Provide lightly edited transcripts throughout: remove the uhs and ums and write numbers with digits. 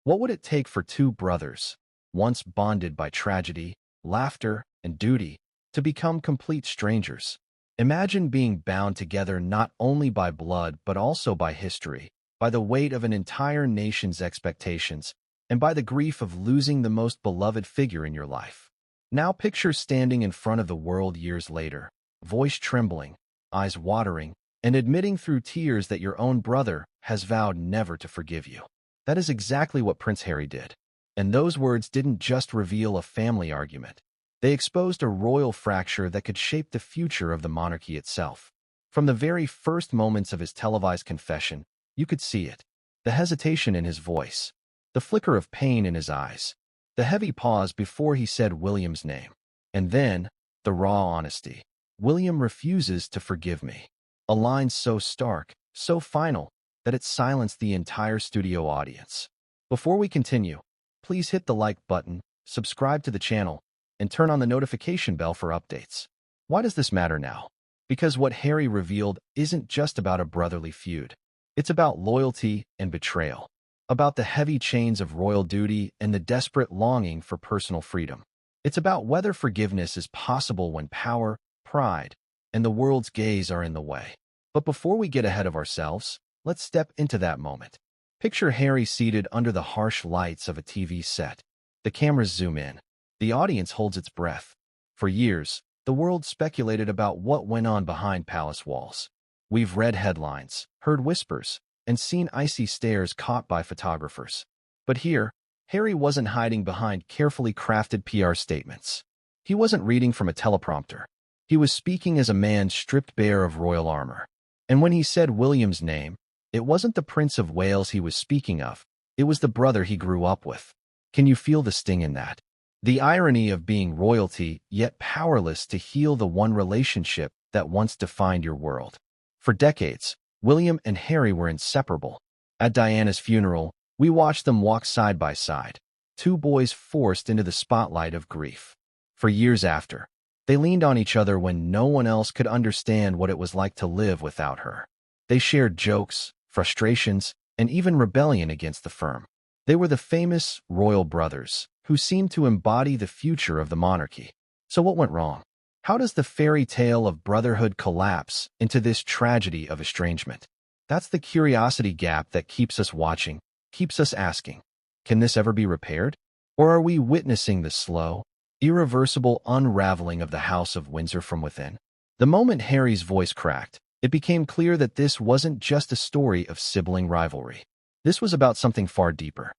What would it take for two brothers, once bonded by tragedy, laughter, and duty, to become complete strangers? Imagine being bound together not only by blood but also by history, by the weight of an entire nation's expectations, and by the grief of losing the most beloved figure in your life. Now picture standing in front of the world years later, voice trembling, eyes watering, and admitting through tears that your own brother has vowed never to forgive you. That is exactly what Prince Harry did. And those words didn't just reveal a family argument. They exposed a royal fracture that could shape the future of the monarchy itself. From the very first moments of his televised confession, you could see it. The hesitation in his voice, the flicker of pain in his eyes, the heavy pause before he said William's name. And then, the raw honesty. William refuses to forgive me. A line so stark, so final, that it silenced the entire studio audience. Before we continue, please hit the like button, subscribe to the channel, and turn on the notification bell for updates. Why does this matter now? Because what Harry revealed isn't just about a brotherly feud. It's about loyalty and betrayal, about the heavy chains of royal duty and the desperate longing for personal freedom. It's about whether forgiveness is possible when power, pride, and the world's gaze are in the way. But before we get ahead of ourselves, let's step into that moment. Picture Harry seated under the harsh lights of a TV set. The cameras zoom in. The audience holds its breath. For years, the world speculated about what went on behind palace walls. We've read headlines, heard whispers, and seen icy stares caught by photographers. But here, Harry wasn't hiding behind carefully crafted PR statements. He wasn't reading from a teleprompter. He was speaking as a man stripped bare of royal armor. And when he said William's name, it wasn't the Prince of Wales he was speaking of. It was the brother he grew up with. Can you feel the sting in that? The irony of being royalty, yet powerless to heal the one relationship that once defined your world. For decades, William and Harry were inseparable. At Diana's funeral, we watched them walk side by side, two boys forced into the spotlight of grief. For years after, they leaned on each other when no one else could understand what it was like to live without her. They shared jokes, frustrations, and even rebellion against the firm. They were the famous royal brothers, who seemed to embody the future of the monarchy. So what went wrong? How does the fairy tale of brotherhood collapse into this tragedy of estrangement? That's the curiosity gap that keeps us watching, keeps us asking, can this ever be repaired? Or are we witnessing the slow, irreversible unraveling of the House of Windsor from within? The moment Harry's voice cracked, it became clear that this wasn't just a story of sibling rivalry. This was about something far deeper.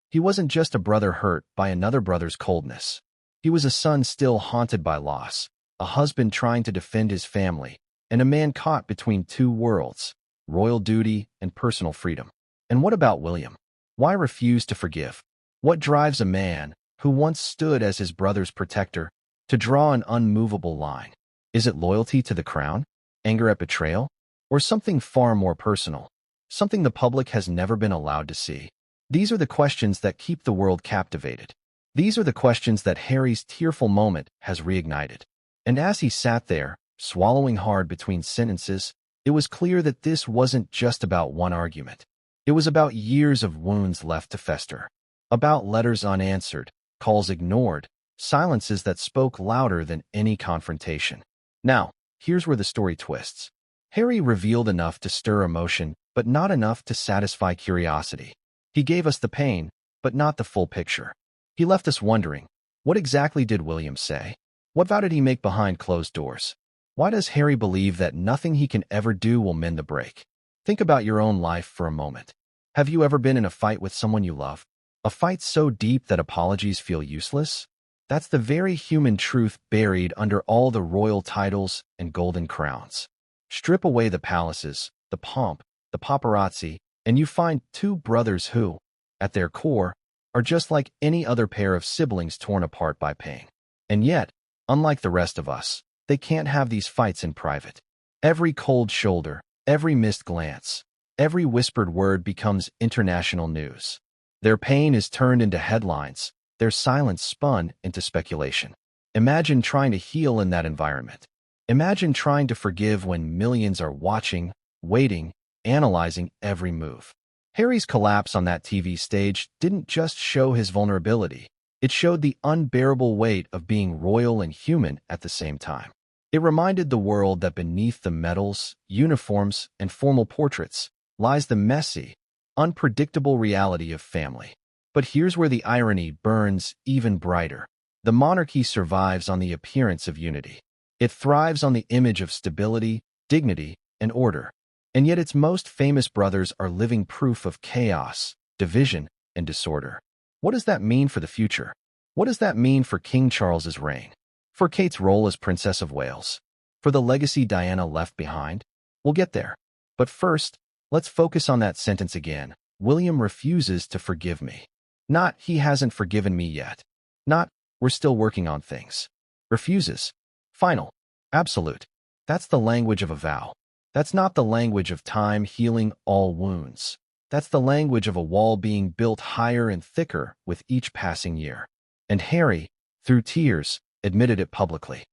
He wasn't just a brother hurt by another brother's coldness. He was a son still haunted by loss, a husband trying to defend his family, and a man caught between two worlds, royal duty and personal freedom. And what about William? Why refuse to forgive? What drives a man, who once stood as his brother's protector, to draw an unmovable line? Is it loyalty to the crown? Anger at betrayal? Or something far more personal? Something the public has never been allowed to see? These are the questions that keep the world captivated. These are the questions that Harry's tearful moment has reignited. And as he sat there, swallowing hard between sentences, it was clear that this wasn't just about one argument. It was about years of wounds left to fester. About letters unanswered, calls ignored, silences that spoke louder than any confrontation. Now, here's where the story twists. Harry revealed enough to stir emotion, but not enough to satisfy curiosity. He gave us the pain, but not the full picture. He left us wondering, what exactly did William say? What vow did he make behind closed doors? Why does Harry believe that nothing he can ever do will mend the break? Think about your own life for a moment. Have you ever been in a fight with someone you love? A fight so deep that apologies feel useless? That's the very human truth buried under all the royal titles and golden crowns. Strip away the palaces, the pomp, the paparazzi, and you find two brothers who, at their core, are just like any other pair of siblings torn apart by pain. And yet, unlike the rest of us, they can't have these fights in private. Every cold shoulder, every missed glance, every whispered word becomes international news. Their pain is turned into headlines, their silence spun into speculation. Imagine trying to heal in that environment. Imagine trying to forgive when millions are watching, waiting, analyzing every move. Harry's collapse on that TV stage didn't just show his vulnerability. It showed the unbearable weight of being royal and human at the same time. It reminded the world that beneath the medals, uniforms, and formal portraits lies the messy, unpredictable reality of family. But here's where the irony burns even brighter. The monarchy survives on the appearance of unity. It thrives on the image of stability, dignity, and order. And yet its most famous brothers are living proof of chaos, division, and disorder. What does that mean for the future? What does that mean for King Charles's reign? For Kate's role as Princess of Wales? For the legacy Diana left behind? We'll get there. But first, let's focus on that sentence again. William refuses to forgive me. Not, he hasn't forgiven me yet. Not, we're still working on things. Refuses. Final. Absolute. That's the language of a vow. That's not the language of time healing all wounds. That's the language of a wall being built higher and thicker with each passing year. And Harry, through tears, admitted it publicly.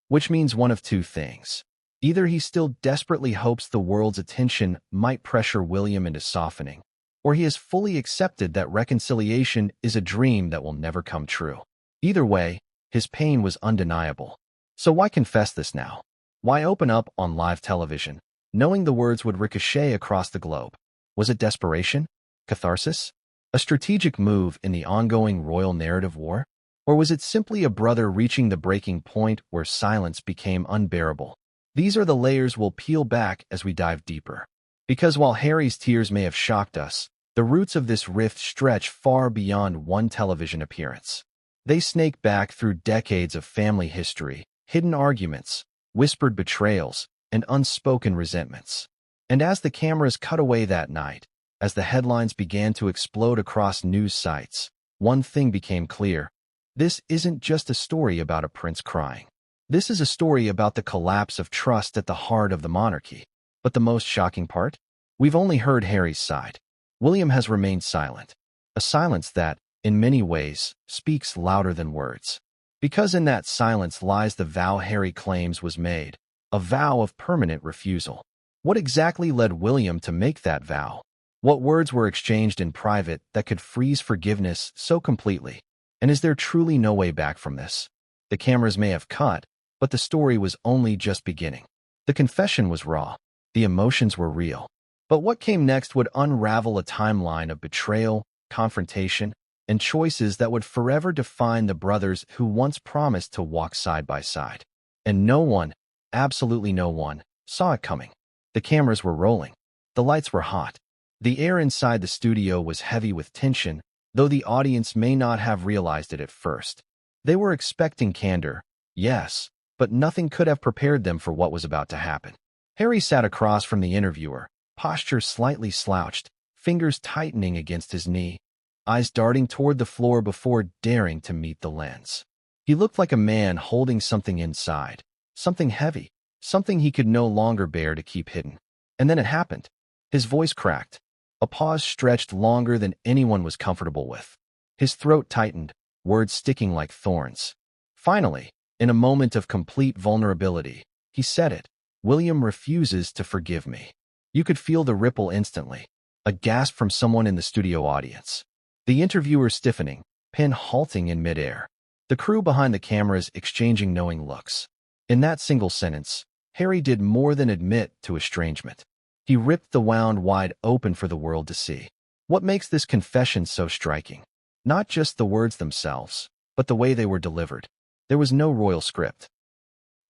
Which means one of two things. Either he still desperately hopes the world's attention might pressure William into softening, or he has fully accepted that reconciliation is a dream that will never come true. Either way, his pain was undeniable. So why confess this now? Why open up on live television, knowing the words would ricochet across the globe? Was it desperation? Catharsis? A strategic move in the ongoing royal narrative war? Or was it simply a brother reaching the breaking point where silence became unbearable? These are the layers we'll peel back as we dive deeper. Because while Harry's tears may have shocked us, the roots of this rift stretch far beyond one television appearance. They snake back through decades of family history, hidden arguments, whispered betrayals, and unspoken resentments. And as the cameras cut away that night, as the headlines began to explode across news sites, one thing became clear. This isn't just a story about a prince crying. This is a story about the collapse of trust at the heart of the monarchy. But the most shocking part? We've only heard Harry's side. William has remained silent. A silence that, in many ways, speaks louder than words. Because in that silence lies the vow Harry claims was made, a vow of permanent refusal. What exactly led William to make that vow? What words were exchanged in private that could freeze forgiveness so completely? And is there truly no way back from this? The cameras may have cut, but the story was only just beginning. The confession was raw. The emotions were real. But what came next would unravel a timeline of betrayal, confrontation, and choices that would forever define the brothers who once promised to walk side by side. And no one, absolutely no one, saw it coming. The cameras were rolling. The lights were hot. The air inside the studio was heavy with tension, though the audience may not have realized it at first. They were expecting candor, yes, but nothing could have prepared them for what was about to happen. Harry sat across from the interviewer, posture slightly slouched, fingers tightening against his knee, eyes darting toward the floor before daring to meet the lens. He looked like a man holding something inside, something heavy, something he could no longer bear to keep hidden. And then it happened. His voice cracked. A pause stretched longer than anyone was comfortable with. His throat tightened, words sticking like thorns. Finally, in a moment of complete vulnerability, he said it. William refuses to forgive me. You could feel the ripple instantly. A gasp from someone in the studio audience. The interviewer stiffening, pen halting in midair. The crew behind the cameras exchanging knowing looks. In that single sentence, Harry did more than admit to estrangement. He ripped the wound wide open for the world to see. What makes this confession so striking? Not just the words themselves, but the way they were delivered. There was no royal script.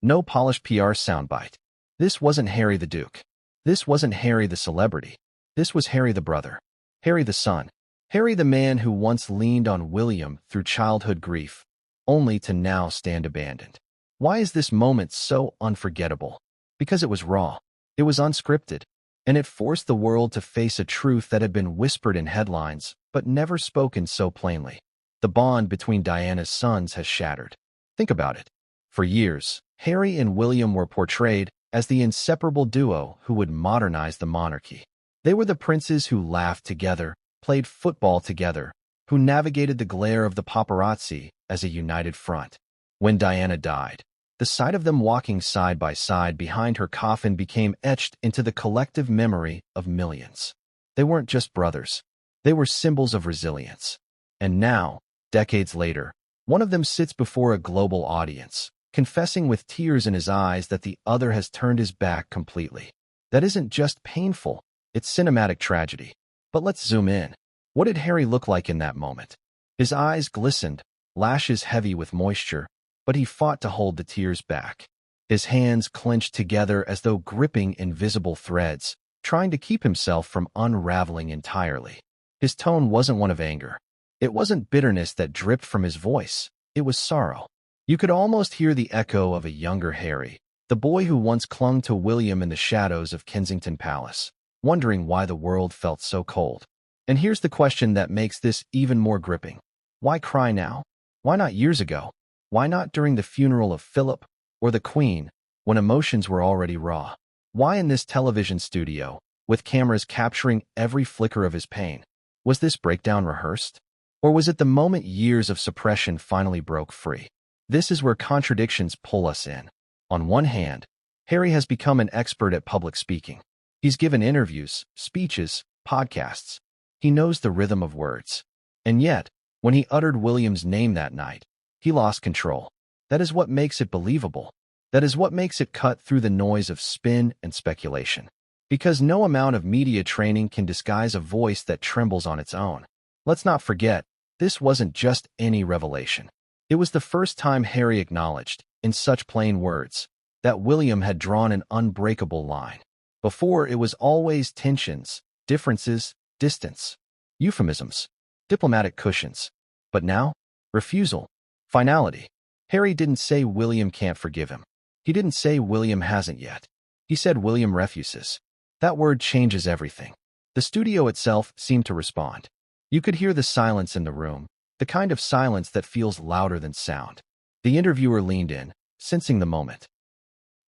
No polished PR soundbite. This wasn't Harry the Duke. This wasn't Harry the celebrity. This was Harry the brother. Harry the son. Harry the man who once leaned on William through childhood grief, only to now stand abandoned. Why is this moment so unforgettable? Because it was raw. It was unscripted. And it forced the world to face a truth that had been whispered in headlines, but never spoken so plainly. The bond between Diana's sons has shattered. Think about it. For years, Harry and William were portrayed as the inseparable duo who would modernize the monarchy. They were the princes who laughed together, played football together, who navigated the glare of the paparazzi as a united front. When Diana died, the sight of them walking side by side behind her coffin became etched into the collective memory of millions. They weren't just brothers. They were symbols of resilience. And now, decades later, one of them sits before a global audience, confessing with tears in his eyes that the other has turned his back completely. That isn't just painful, it's cinematic tragedy. But let's zoom in. What did Harry look like in that moment? His eyes glistened, lashes heavy with moisture, but he fought to hold the tears back. His hands clenched together as though gripping invisible threads, trying to keep himself from unraveling entirely. His tone wasn't one of anger. It wasn't bitterness that dripped from his voice. It was sorrow. You could almost hear the echo of a younger Harry, the boy who once clung to William in the shadows of Kensington Palace, wondering why the world felt so cold. And here's the question that makes this even more gripping. Why cry now? Why not years ago? Why not during the funeral of Philip or the Queen, when emotions were already raw? Why in this television studio, with cameras capturing every flicker of his pain? Was this breakdown rehearsed? Or was it the moment years of suppression finally broke free? This is where contradictions pull us in. On one hand, Harry has become an expert at public speaking. He's given interviews, speeches, podcasts. He knows the rhythm of words. And yet, when he uttered William's name that night, he lost control. That is what makes it believable. That is what makes it cut through the noise of spin and speculation. Because no amount of media training can disguise a voice that trembles on its own. Let's not forget, this wasn't just any revelation. It was the first time Harry acknowledged, in such plain words, that William had drawn an unbreakable line. Before, it was always tensions, differences, distance, euphemisms, diplomatic cushions. But now, refusal, finality. Harry didn't say William can't forgive him. He didn't say William hasn't yet. He said William refuses. That word changes everything. The studio itself seemed to respond. You could hear the silence in the room, the kind of silence that feels louder than sound. The interviewer leaned in, sensing the moment.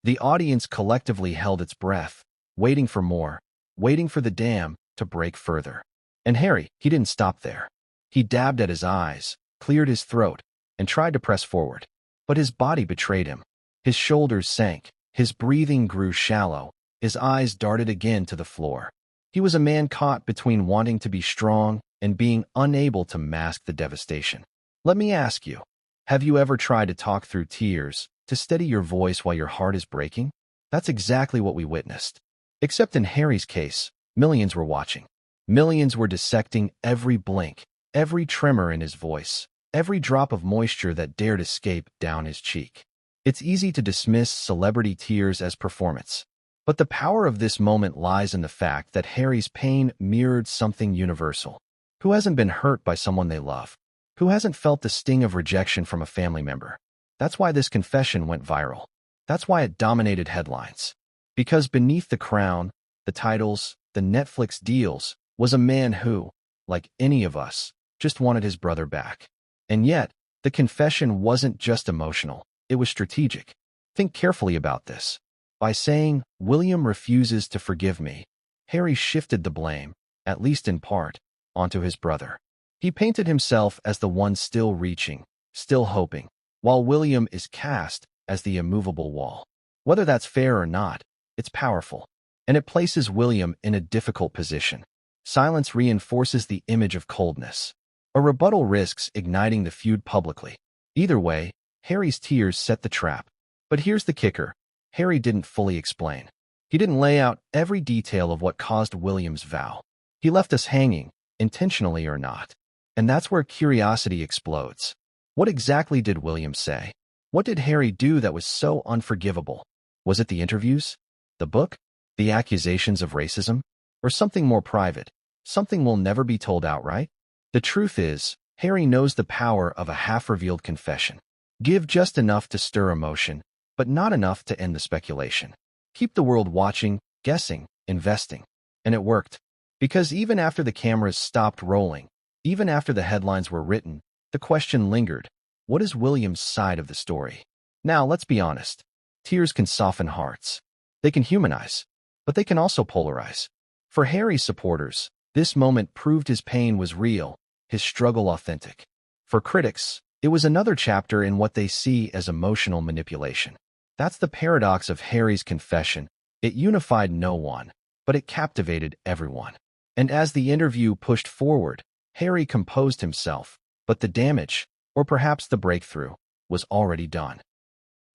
The audience collectively held its breath, waiting for more, waiting for the dam to break further. And Harry, he didn't stop there. He dabbed at his eyes, cleared his throat, and tried to press forward. But his body betrayed him. His shoulders sank, his breathing grew shallow, his eyes darted again to the floor. He was a man caught between wanting to be strong and being unable to mask the devastation. Let me ask you, have you ever tried to talk through tears, to steady your voice while your heart is breaking? That's exactly what we witnessed. Except in Harry's case, millions were watching. Millions were dissecting every blink, every tremor in his voice, every drop of moisture that dared escape down his cheek. It's easy to dismiss celebrity tears as performance. But the power of this moment lies in the fact that Harry's pain mirrored something universal. Who hasn't been hurt by someone they love? Who hasn't felt the sting of rejection from a family member? That's why this confession went viral. That's why it dominated headlines. Because beneath the crown, the titles, the Netflix deals, was a man who, like any of us, just wanted his brother back. And yet, the confession wasn't just emotional, it was strategic. Think carefully about this. By saying, William refuses to forgive me, Harry shifted the blame, at least in part, onto his brother. He painted himself as the one still reaching, still hoping, while William is cast as the immovable wall. Whether that's fair or not, it's powerful, and it places William in a difficult position. Silence reinforces the image of coldness. A rebuttal risks igniting the feud publicly. Either way, Harry's tears set the trap. But here's the kicker. Harry didn't fully explain. He didn't lay out every detail of what caused William's vow. He left us hanging, intentionally or not. And that's where curiosity explodes. What exactly did William say? What did Harry do that was so unforgivable? Was it the interviews? The book? The accusations of racism? Or something more private? Something we'll never be told outright? The truth is, Harry knows the power of a half-revealed confession. Give just enough to stir emotion, but not enough to end the speculation. Keep the world watching, guessing, investing. And it worked. Because even after the cameras stopped rolling, even after the headlines were written, the question lingered. What is William's side of the story? Now, let's be honest. Tears can soften hearts. They can humanize, but they can also polarize. For Harry's supporters, this moment proved his pain was real, his struggle authentic. For critics, it was another chapter in what they see as emotional manipulation. That's the paradox of Harry's confession. It unified no one, but it captivated everyone. And as the interview pushed forward, Harry composed himself, but the damage, or perhaps the breakthrough, was already done.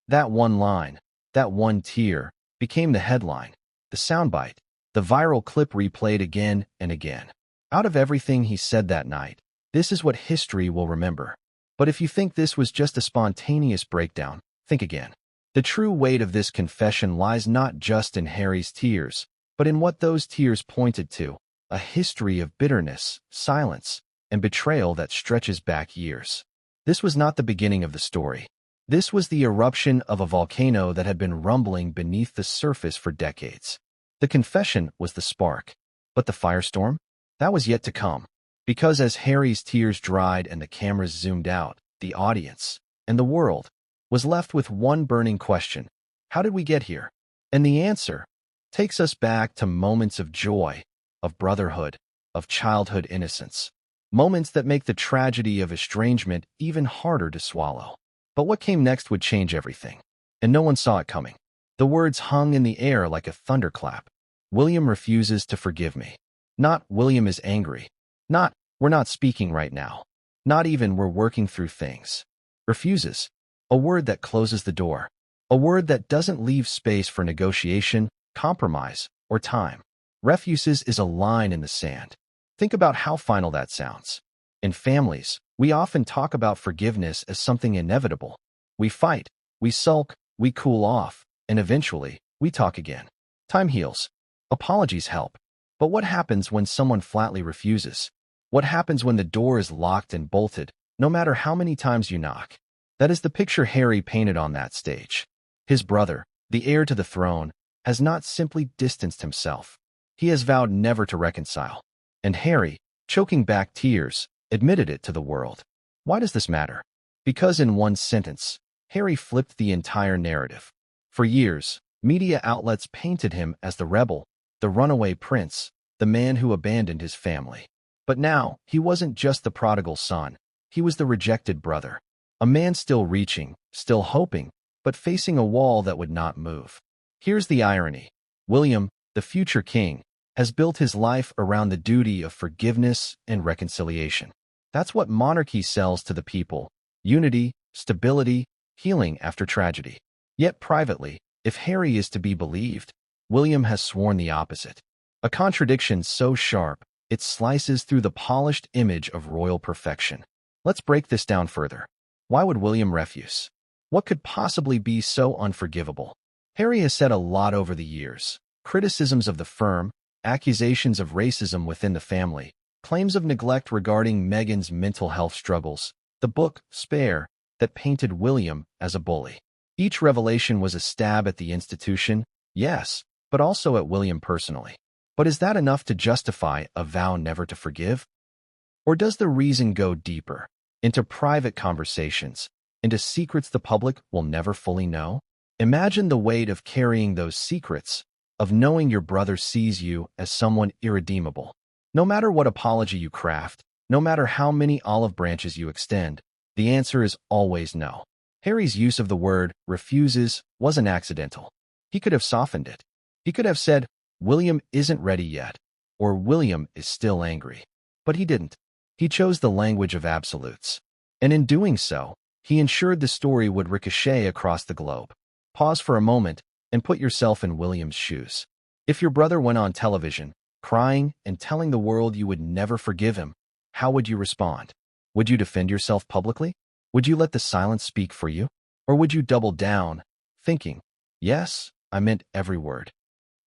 That one line, that one tear, became the headline, the soundbite, the viral clip replayed again and again. Out of everything he said that night, this is what history will remember. But if you think this was just a spontaneous breakdown, think again. The true weight of this confession lies not just in Harry's tears, but in what those tears pointed to, a history of bitterness, silence, and betrayal that stretches back years. This was not the beginning of the story. This was the eruption of a volcano that had been rumbling beneath the surface for decades. The confession was the spark, but the firestorm? That was yet to come. Because as Harry's tears dried and the cameras zoomed out, the audience, and the world, was left with one burning question. How did we get here? And the answer takes us back to moments of joy, of brotherhood, of childhood innocence. Moments that make the tragedy of estrangement even harder to swallow. But what came next would change everything. And no one saw it coming. The words hung in the air like a thunderclap. William refuses to forgive me. Not William is angry. Not, we're not speaking right now. Not even we're working through things. Refuses. A word that closes the door. A word that doesn't leave space for negotiation, compromise, or time. Refuses is a line in the sand. Think about how final that sounds. In families, we often talk about forgiveness as something inevitable. We fight, we sulk, we cool off, and eventually, we talk again. Time heals. Apologies help. But what happens when someone flatly refuses? What happens when the door is locked and bolted, no matter how many times you knock? That is the picture Harry painted on that stage. His brother, the heir to the throne, has not simply distanced himself. He has vowed never to reconcile. And Harry, choking back tears, admitted it to the world. Why does this matter? Because in one sentence, Harry flipped the entire narrative. For years, media outlets painted him as the rebel, the runaway prince, the man who abandoned his family. But now, he wasn't just the prodigal son. He was the rejected brother. A man still reaching, still hoping, but facing a wall that would not move. Here's the irony. William, the future king, has built his life around the duty of forgiveness and reconciliation. That's what monarchy sells to the people: unity, stability, healing after tragedy. Yet privately, if Harry is to be believed, William has sworn the opposite. A contradiction so sharp, it slices through the polished image of royal perfection. Let's break this down further. Why would William refuse? What could possibly be so unforgivable? Harry has said a lot over the years. Criticisms of the firm, accusations of racism within the family, claims of neglect regarding Meghan's mental health struggles, the book, Spare, that painted William as a bully. Each revelation was a stab at the institution, yes, but also at William personally. But is that enough to justify a vow never to forgive? Or does the reason go deeper, into private conversations, into secrets the public will never fully know? Imagine the weight of carrying those secrets, of knowing your brother sees you as someone irredeemable. No matter what apology you craft, no matter how many olive branches you extend, the answer is always no. Harry's use of the word refuses wasn't accidental. He could have softened it. He could have said, William isn't ready yet, or William is still angry. But he didn't. He chose the language of absolutes. And in doing so, he ensured the story would ricochet across the globe. Pause for a moment and put yourself in William's shoes. If your brother went on television, crying and telling the world you would never forgive him, how would you respond? Would you defend yourself publicly? Would you let the silence speak for you? Or would you double down, thinking, yes, I meant every word?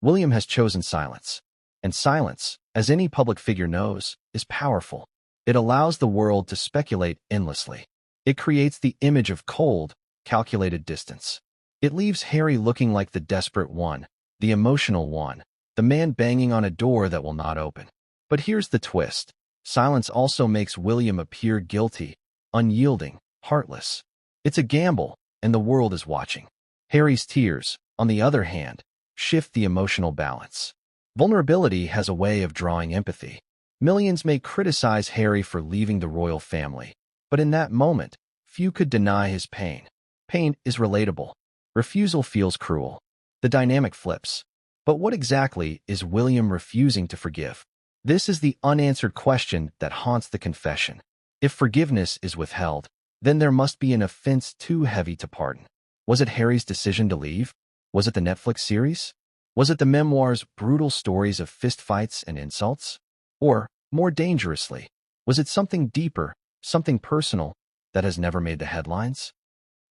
William has chosen silence. And silence, as any public figure knows, is powerful. It allows the world to speculate endlessly. It creates the image of cold, calculated distance. It leaves Harry looking like the desperate one, the emotional one, the man banging on a door that will not open. But here's the twist. Silence also makes William appear guilty, unyielding, heartless. It's a gamble, and the world is watching. Harry's tears, on the other hand, shift the emotional balance. Vulnerability has a way of drawing empathy. Millions may criticize Harry for leaving the royal family, but in that moment, few could deny his pain. Pain is relatable. Refusal feels cruel. The dynamic flips. But what exactly is William refusing to forgive? This is the unanswered question that haunts the confession. If forgiveness is withheld, then there must be an offense too heavy to pardon. Was it Harry's decision to leave? Was it the Netflix series? Was it the memoir's brutal stories of fistfights and insults? Or, more dangerously, was it something deeper, something personal, that has never made the headlines?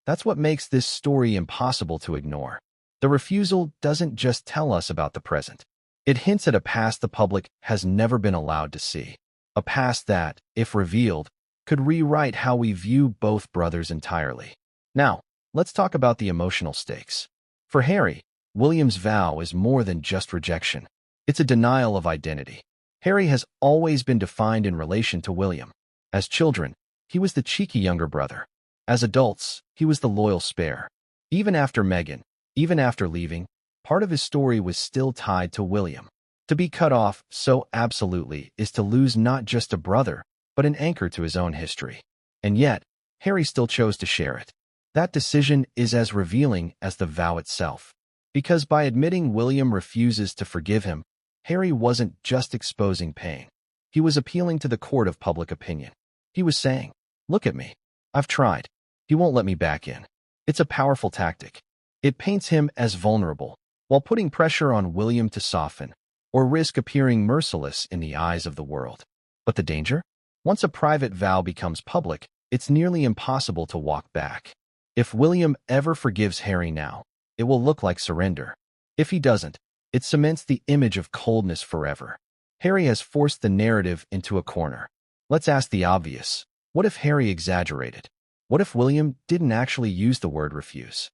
That's what makes this story impossible to ignore. The refusal doesn't just tell us about the present. It hints at a past the public has never been allowed to see. A past that, if revealed, could rewrite how we view both brothers entirely. Now, let's talk about the emotional stakes. For Harry, William's vow is more than just rejection. It's a denial of identity. Harry has always been defined in relation to William. As children, he was the cheeky younger brother. As adults, he was the loyal spare. Even after Meghan, even after leaving, part of his story was still tied to William. To be cut off so absolutely is to lose not just a brother, but an anchor to his own history. And yet, Harry still chose to share it. That decision is as revealing as the vow itself. Because by admitting William refuses to forgive him, Harry wasn't just exposing pain. He was appealing to the court of public opinion. He was saying, "Look at me. I've tried. He won't let me back in." It's a powerful tactic. It paints him as vulnerable, while putting pressure on William to soften, or risk appearing merciless in the eyes of the world. But the danger? Once a private vow becomes public, it's nearly impossible to walk back. If William ever forgives Harry now, it will look like surrender. If he doesn't, it cements the image of coldness forever. Harry has forced the narrative into a corner. Let's ask the obvious. What if Harry exaggerated? What if William didn't actually use the word refuse?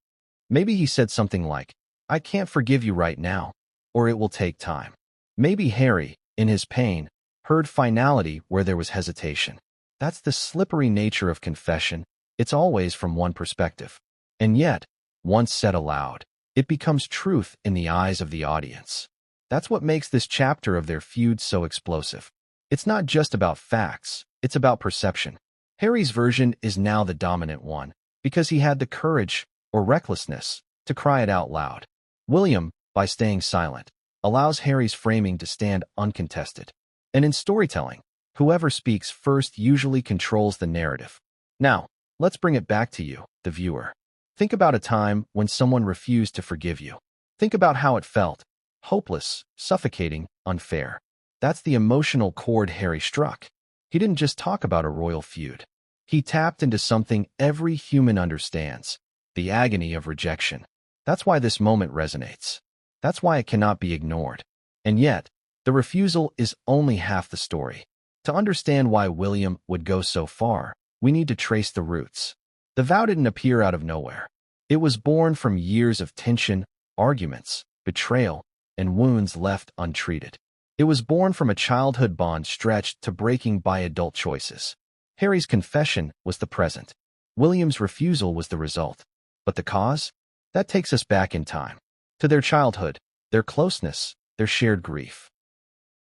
Maybe he said something like, "I can't forgive you right now," or "It will take time." Maybe Harry, in his pain, heard finality where there was hesitation. That's the slippery nature of confession. It's always from one perspective. And yet, once said aloud, it becomes truth in the eyes of the audience. That's what makes this chapter of their feud so explosive. It's not just about facts, it's about perception. Harry's version is now the dominant one, because he had the courage, or recklessness, to cry it out loud. William, by staying silent, allows Harry's framing to stand uncontested. And in storytelling, whoever speaks first usually controls the narrative. Now, let's bring it back to you, the viewer. Think about a time when someone refused to forgive you. Think about how it felt. Hopeless, suffocating, unfair. That's the emotional chord Harry struck. He didn't just talk about a royal feud. He tapped into something every human understands, the agony of rejection. That's why this moment resonates. That's why it cannot be ignored. And yet, the refusal is only half the story. To understand why William would go so far, we need to trace the roots. The vow didn't appear out of nowhere. It was born from years of tension, arguments, betrayal, and wounds left untreated. It was born from a childhood bond stretched to breaking by adult choices. Harry's confession was the present. William's refusal was the result. But the cause? That takes us back in time. To their childhood, their closeness, their shared grief.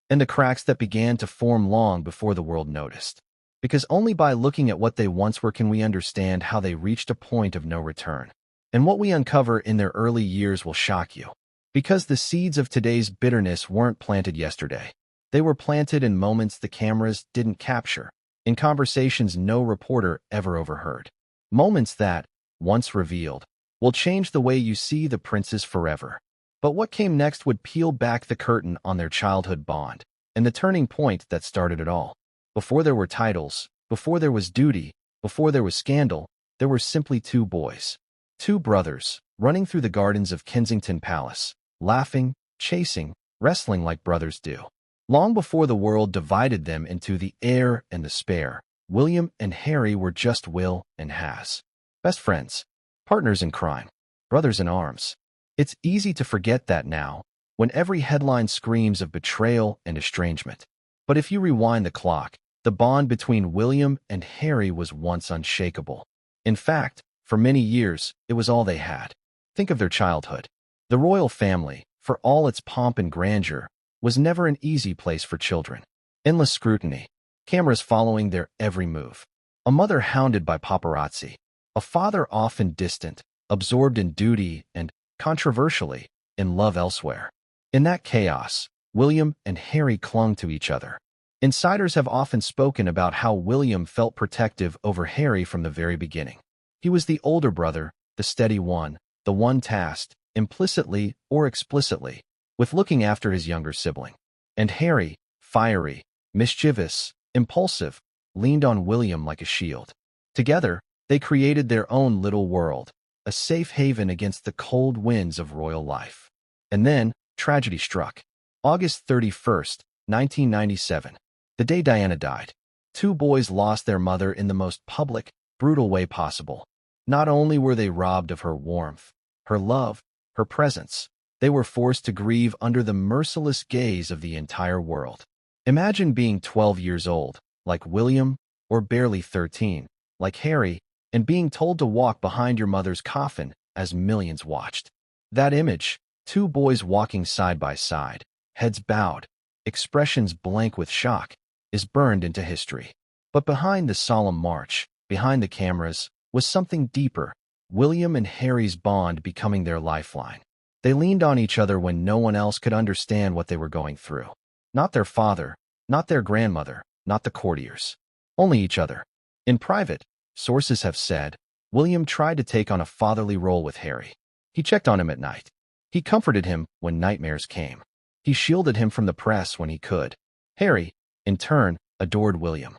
And the cracks that began to form long before the world noticed. Because only by looking at what they once were can we understand how they reached a point of no return. And what we uncover in their early years will shock you. Because the seeds of today's bitterness weren't planted yesterday. They were planted in moments the cameras didn't capture, in conversations no reporter ever overheard. Moments that, once revealed, will change the way you see the princes forever. But what came next would peel back the curtain on their childhood bond, and the turning point that started it all. Before there were titles, before there was duty, before there was scandal, there were simply two boys. Two brothers, running through the gardens of Kensington Palace, laughing, chasing, wrestling like brothers do. Long before the world divided them into the heir and the spare, William and Harry were just Will and Has. Best friends, partners in crime, brothers in arms. It's easy to forget that now, when every headline screams of betrayal and estrangement. But if you rewind the clock, the bond between William and Harry was once unshakable. In fact, for many years, it was all they had. Think of their childhood. The royal family, for all its pomp and grandeur, was never an easy place for children. Endless scrutiny, cameras following their every move, a mother hounded by paparazzi, a father often distant, absorbed in duty and, controversially, in love elsewhere. In that chaos, William and Harry clung to each other. Insiders have often spoken about how William felt protective over Harry from the very beginning. He was the older brother, the steady one, the one tasked, implicitly or explicitly, with looking after his younger sibling. And Harry, fiery, mischievous, impulsive, leaned on William like a shield. Together, they created their own little world, a safe haven against the cold winds of royal life. And then, tragedy struck. August 31st, 1997, the day Diana died. Two boys lost their mother in the most public, brutal way possible. Not only were they robbed of her warmth, her love, her presence, they were forced to grieve under the merciless gaze of the entire world. Imagine being 12 years old, like William, or barely 13, like Harry, and being told to walk behind your mother's coffin as millions watched. That image, two boys walking side by side, heads bowed, expressions blank with shock, is burned into history. But behind the solemn march, behind the cameras, was something deeper, William and Harry's bond becoming their lifeline. They leaned on each other when no one else could understand what they were going through. Not their father, not their grandmother, not the courtiers. Only each other. In private, sources have said, William tried to take on a fatherly role with Harry. He checked on him at night. He comforted him when nightmares came. He shielded him from the press when he could. Harry, in turn, adored William.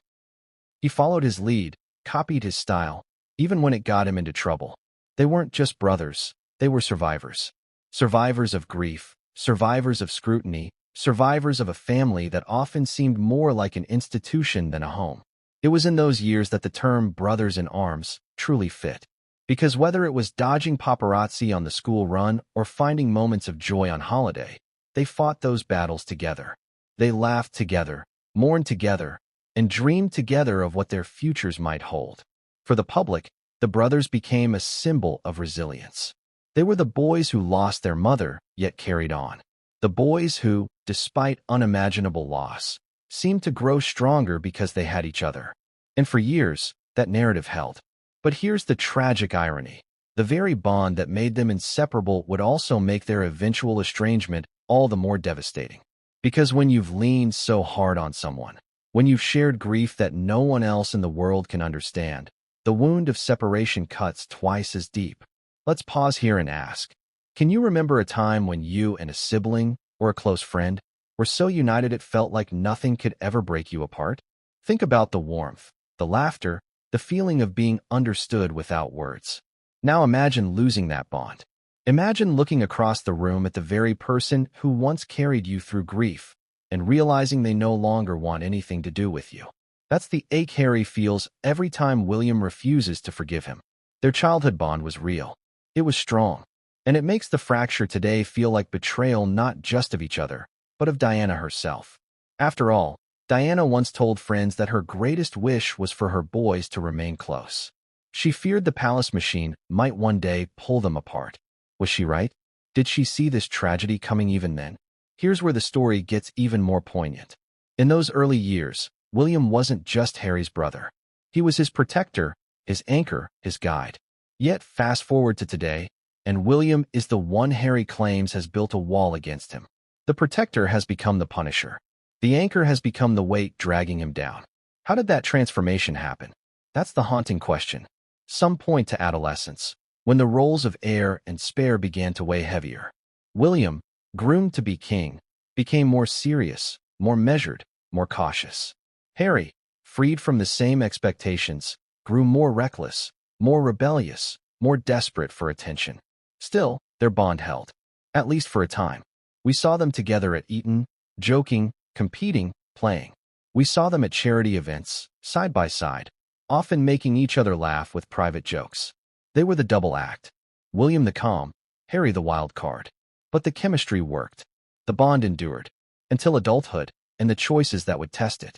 He followed his lead, copied his style, even when it got him into trouble. They weren't just brothers, they were survivors. Survivors of grief, survivors of scrutiny, survivors of a family that often seemed more like an institution than a home. It was in those years that the term brothers in arms truly fit. Because whether it was dodging paparazzi on the school run or finding moments of joy on holiday, they fought those battles together. They laughed together, mourned together, and dreamed together of what their futures might hold. For the public, the brothers became a symbol of resilience. They were the boys who lost their mother, yet carried on. The boys who, despite unimaginable loss, seemed to grow stronger because they had each other. And for years, that narrative held. But here's the tragic irony. The very bond that made them inseparable would also make their eventual estrangement all the more devastating. Because when you've leaned so hard on someone, when you've shared grief that no one else in the world can understand, the wound of separation cuts twice as deep. Let's pause here and ask, can you remember a time when you and a sibling or a close friend were so united it felt like nothing could ever break you apart? Think about the warmth, the laughter, the feeling of being understood without words. Now imagine losing that bond. Imagine looking across the room at the very person who once carried you through grief and realizing they no longer want anything to do with you. That's the ache Harry feels every time William refuses to forgive him. Their childhood bond was real. It was strong. And it makes the fracture today feel like betrayal not just of each other, but of Diana herself. After all, Diana once told friends that her greatest wish was for her boys to remain close. She feared the palace machine might one day pull them apart. Was she right? Did she see this tragedy coming even then? Here's where the story gets even more poignant. In those early years, William wasn't just Harry's brother. He was his protector, his anchor, his guide. Yet fast forward to today, and William is the one Harry claims has built a wall against him. The protector has become the punisher. The anchor has become the weight dragging him down. How did that transformation happen? That's the haunting question. Some point to adolescence, when the roles of heir and spare began to weigh heavier. William, groomed to be king, became more serious, more measured, more cautious. Harry, freed from the same expectations, grew more reckless, more rebellious, more desperate for attention. Still, their bond held, at least for a time. We saw them together at Eton, joking, competing, playing. We saw them at charity events, side by side, often making each other laugh with private jokes. They were the double act. William the calm, Harry the wild card. But the chemistry worked. The bond endured. Until adulthood, and the choices that would test it.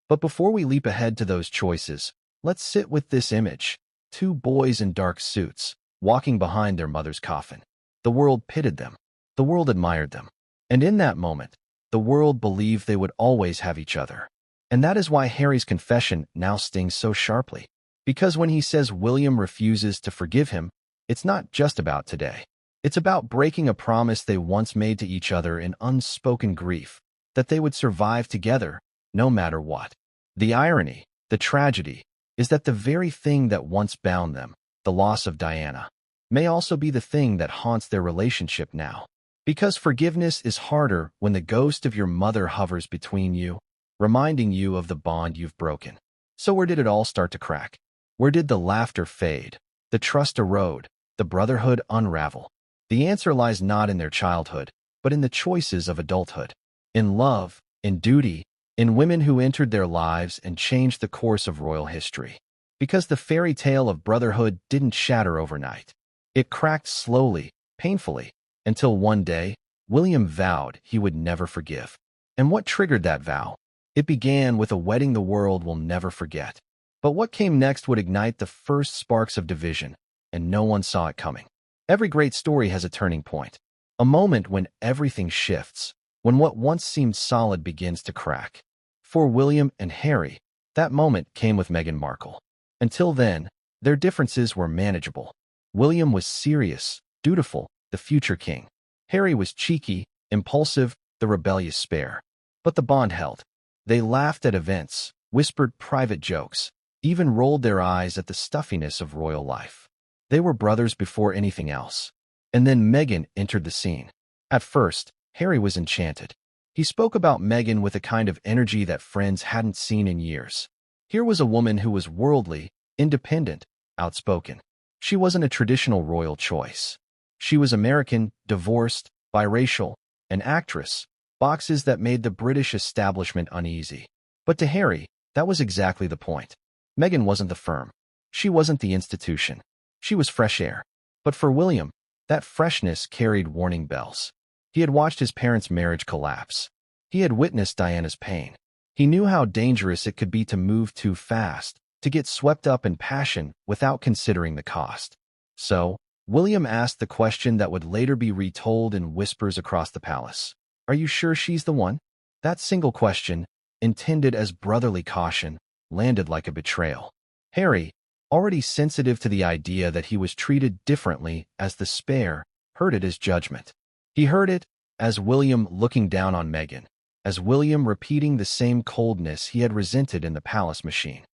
But before we leap ahead to those choices, let's sit with this image. Two boys in dark suits, walking behind their mother's coffin. The world pitied them. The world admired them. And in that moment, the world believed they would always have each other. And that is why Harry's confession now stings so sharply. Because when he says William refuses to forgive him, it's not just about today. It's about breaking a promise they once made to each other in unspoken grief, that they would survive together, no matter what. The irony, the tragedy, is that the very thing that once bound them, the loss of Diana, may also be the thing that haunts their relationship now. Because forgiveness is harder when the ghost of your mother hovers between you, reminding you of the bond you've broken. So where did it all start to crack? Where did the laughter fade, the trust erode, the brotherhood unravel? The answer lies not in their childhood, but in the choices of adulthood. In love, in duty, in women who entered their lives and changed the course of royal history. Because the fairy tale of brotherhood didn't shatter overnight. It cracked slowly, painfully, until one day, William vowed he would never forgive. And what triggered that vow? It began with a wedding the world will never forget. But what came next would ignite the first sparks of division, and no one saw it coming. Every great story has a turning point, a moment when everything shifts, when what once seemed solid begins to crack. For William and Harry, that moment came with Meghan Markle. Until then, their differences were manageable. William was serious, dutiful, the future king. Harry was cheeky, impulsive, the rebellious spare. But the bond held. They laughed at events, whispered private jokes, even rolled their eyes at the stuffiness of royal life. They were brothers before anything else. And then Meghan entered the scene. At first, Harry was enchanted. He spoke about Meghan with a kind of energy that friends hadn't seen in years. Here was a woman who was worldly, independent, outspoken. She wasn't a traditional royal choice. She was American, divorced, biracial, an actress, boxes that made the British establishment uneasy. But to Harry, that was exactly the point. Meghan wasn't the firm. She wasn't the institution. She was fresh air. But for William, that freshness carried warning bells. He had watched his parents' marriage collapse. He had witnessed Diana's pain. He knew how dangerous it could be to move too fast, to get swept up in passion without considering the cost. So, William asked the question that would later be retold in whispers across the palace. Are you sure she's the one? That single question, intended as brotherly caution, landed like a betrayal. Harry, already sensitive to the idea that he was treated differently as the spare, heard it as judgment. He heard it as William looking down on Meghan, as William repeating the same coldness he had resented in the palace machine.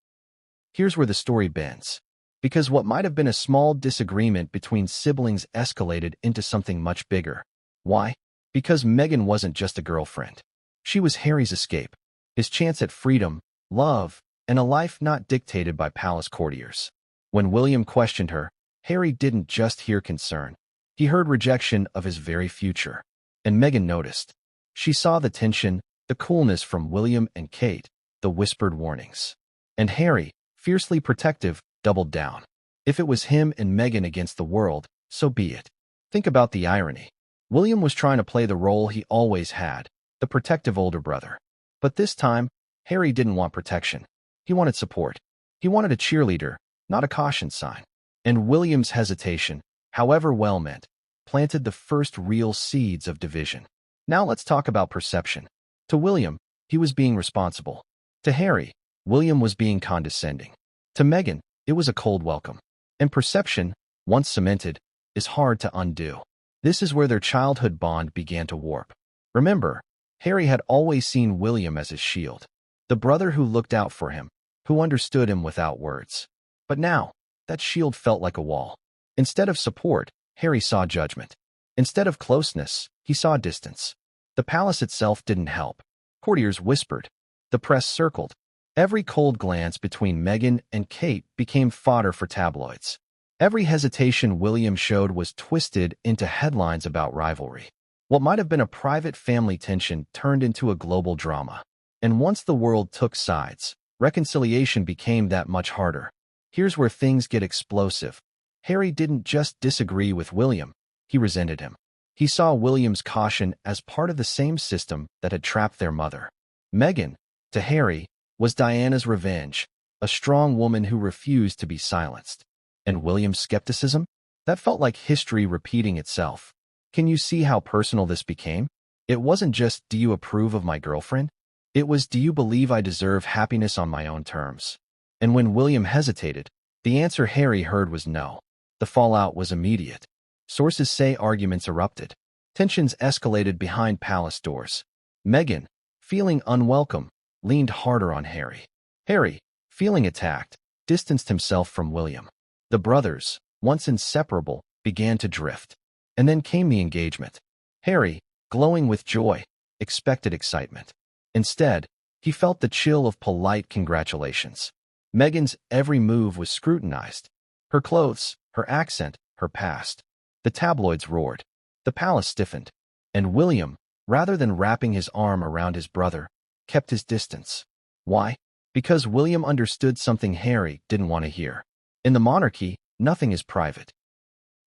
Here's where the story bends. Because what might have been a small disagreement between siblings escalated into something much bigger. Why? Because Meghan wasn't just a girlfriend. She was Harry's escape, his chance at freedom, love, and a life not dictated by palace courtiers. When William questioned her, Harry didn't just hear concern. He heard rejection of his very future. And Meghan noticed. She saw the tension, the coolness from William and Kate, the whispered warnings. And Harry, fiercely protective, doubled down. If it was him and Meghan against the world, so be it. Think about the irony. William was trying to play the role he always had, the protective older brother. But this time, Harry didn't want protection. He wanted support. He wanted a cheerleader, not a caution sign. And William's hesitation, however well-meant, planted the first real seeds of division. Now let's talk about perception. To William, he was being responsible. To Harry, William was being condescending. To Meghan, it was a cold welcome. And perception, once cemented, is hard to undo. This is where their childhood bond began to warp. Remember, Harry had always seen William as his shield, the brother who looked out for him, who understood him without words. But now, that shield felt like a wall. Instead of support, Harry saw judgment. Instead of closeness, he saw distance. The palace itself didn't help. Courtiers whispered. The press circled. Every cold glance between Meghan and Kate became fodder for tabloids. Every hesitation William showed was twisted into headlines about rivalry. What might have been a private family tension turned into a global drama. And once the world took sides, reconciliation became that much harder. Here's where things get explosive. Harry didn't just disagree with William, he resented him. He saw William's caution as part of the same system that had trapped their mother. Meghan, to Harry, was Diana's revenge, a strong woman who refused to be silenced. And William's skepticism? That felt like history repeating itself. Can you see how personal this became? It wasn't just, do you approve of my girlfriend? It was, do you believe I deserve happiness on my own terms? And when William hesitated, the answer Harry heard was no. The fallout was immediate. Sources say arguments erupted. Tensions escalated behind palace doors. Meghan, feeling unwelcome, leaned harder on Harry. Harry, feeling attacked, distanced himself from William. The brothers, once inseparable, began to drift. And then came the engagement. Harry, glowing with joy, expected excitement. Instead, he felt the chill of polite congratulations. Meghan's every move was scrutinized. Her clothes, her accent, her past. The tabloids roared. The palace stiffened. And William, rather than wrapping his arm around his brother, kept his distance. Why? Because William understood something Harry didn't want to hear. In the monarchy, nothing is private.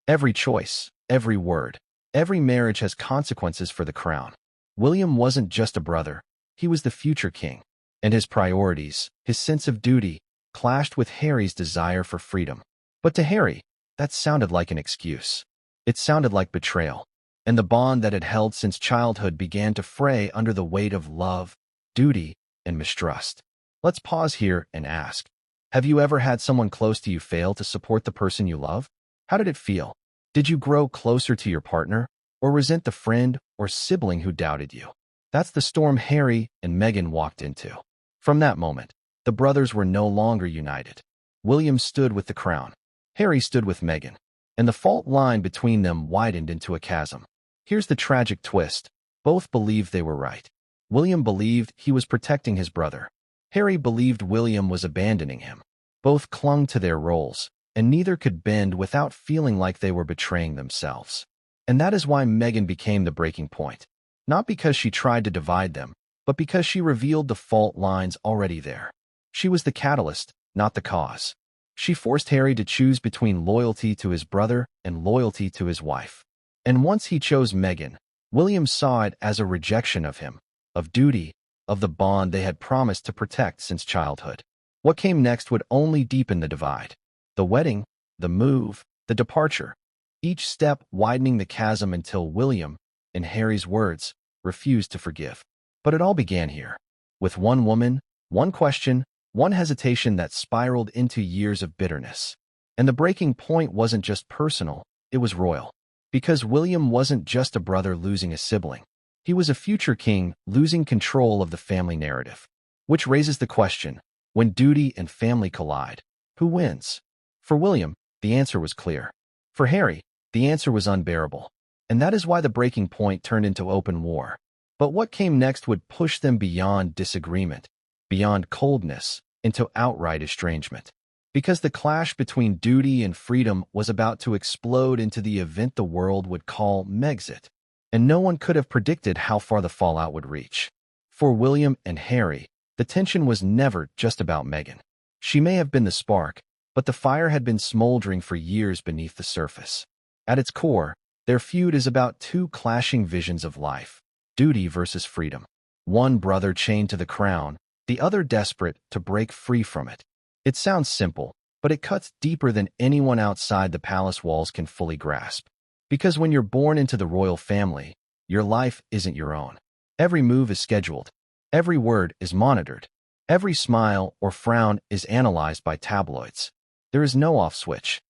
Every choice, every word, every marriage has consequences for the crown. William wasn't just a brother, he was the future king. And his priorities, his sense of duty, clashed with Harry's desire for freedom. But to Harry, that sounded like an excuse. It sounded like betrayal. And the bond that had held since childhood began to fray under the weight of love, duty, and mistrust. Let's pause here and ask, have you ever had someone close to you fail to support the person you love? How did it feel? Did you grow closer to your partner, or resent the friend or sibling who doubted you? That's the storm Harry and Meghan walked into. From that moment, the brothers were no longer united. William stood with the crown. Harry stood with Meghan. And the fault line between them widened into a chasm. Here's the tragic twist. Both believed they were right. William believed he was protecting his brother. Harry believed William was abandoning him. Both clung to their roles, and neither could bend without feeling like they were betraying themselves. And that is why Meghan became the breaking point. Not because she tried to divide them, but because she revealed the fault lines already there. She was the catalyst, not the cause. She forced Harry to choose between loyalty to his brother and loyalty to his wife. And once he chose Meghan, William saw it as a rejection of him, of duty, of the bond they had promised to protect since childhood. What came next would only deepen the divide. The wedding, the move, the departure, each step widening the chasm until William, in Harry's words, refused to forgive. But it all began here, with one woman, one question, one hesitation that spiraled into years of bitterness. And the breaking point wasn't just personal, it was royal. Because William wasn't just a brother losing a sibling. He was a future king losing control of the family narrative. Which raises the question, when duty and family collide, who wins? For William, the answer was clear. For Harry, the answer was unbearable. And that is why the breaking point turned into open war. But what came next would push them beyond disagreement, beyond coldness, into outright estrangement. Because the clash between duty and freedom was about to explode into the event the world would call Megxit. And no one could have predicted how far the fallout would reach. For William and Harry, the tension was never just about Meghan. She may have been the spark, but the fire had been smoldering for years beneath the surface. At its core, their feud is about two clashing visions of life, duty versus freedom. One brother chained to the crown, the other desperate to break free from it. It sounds simple, but it cuts deeper than anyone outside the palace walls can fully grasp. Because when you're born into the royal family, your life isn't your own. Every move is scheduled. Every word is monitored. Every smile or frown is analyzed by tabloids. There is no off switch.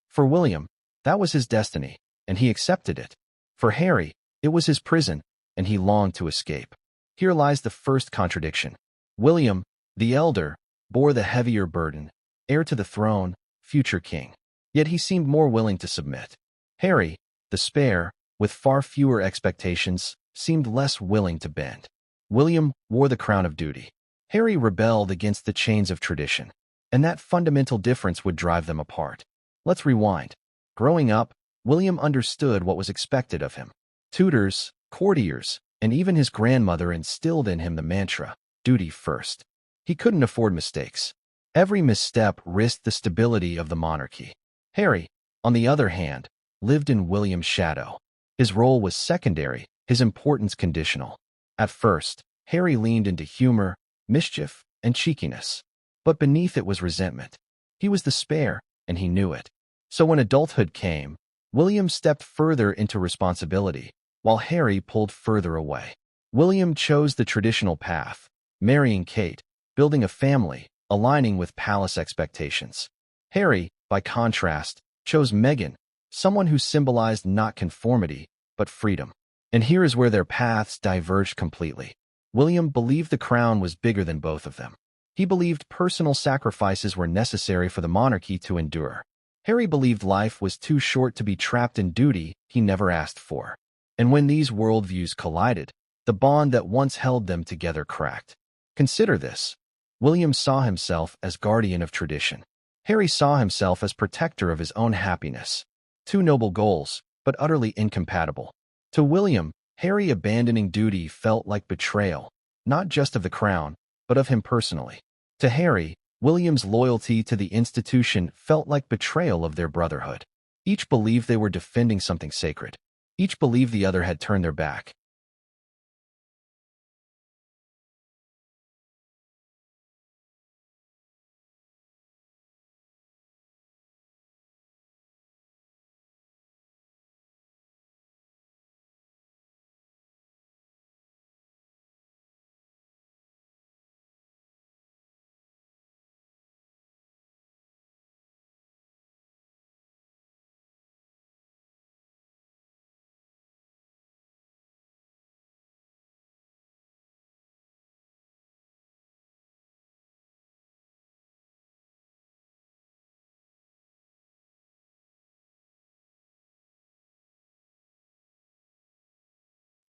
For William, that was his destiny, and he accepted it. For Harry, it was his prison, and he longed to escape. Here lies the first contradiction. William, the elder, bore the heavier burden, heir to the throne, future king. Yet he seemed more willing to submit. Harry, the spare, with far fewer expectations, seemed less willing to bend. William wore the crown of duty. Harry rebelled against the chains of tradition. And that fundamental difference would drive them apart. Let's rewind. Growing up, William understood what was expected of him. Tutors, courtiers, and even his grandmother instilled in him the mantra, duty first. He couldn't afford mistakes. Every misstep risked the stability of the monarchy. Harry, on the other hand, lived in William's shadow. His role was secondary, his importance conditional. At first, Harry leaned into humor, mischief, and cheekiness. But beneath it was resentment. He was the spare, and he knew it. So when adulthood came, William stepped further into responsibility, while Harry pulled further away. William chose the traditional path, marrying Kate, building a family, aligning with palace expectations. Harry, by contrast, chose Meghan, someone who symbolized not conformity, but freedom. And here is where their paths diverged completely. William believed the crown was bigger than both of them. He believed personal sacrifices were necessary for the monarchy to endure. Harry believed life was too short to be trapped in duty he never asked for. And when these worldviews collided, the bond that once held them together cracked. Consider this. William saw himself as guardian of tradition. Harry saw himself as protector of his own happiness. Two noble goals, but utterly incompatible. To William, Harry abandoning duty felt like betrayal, not just of the crown, but of him personally. To Harry, William's loyalty to the institution felt like betrayal of their brotherhood. Each believed they were defending something sacred. Each believed the other had turned their back.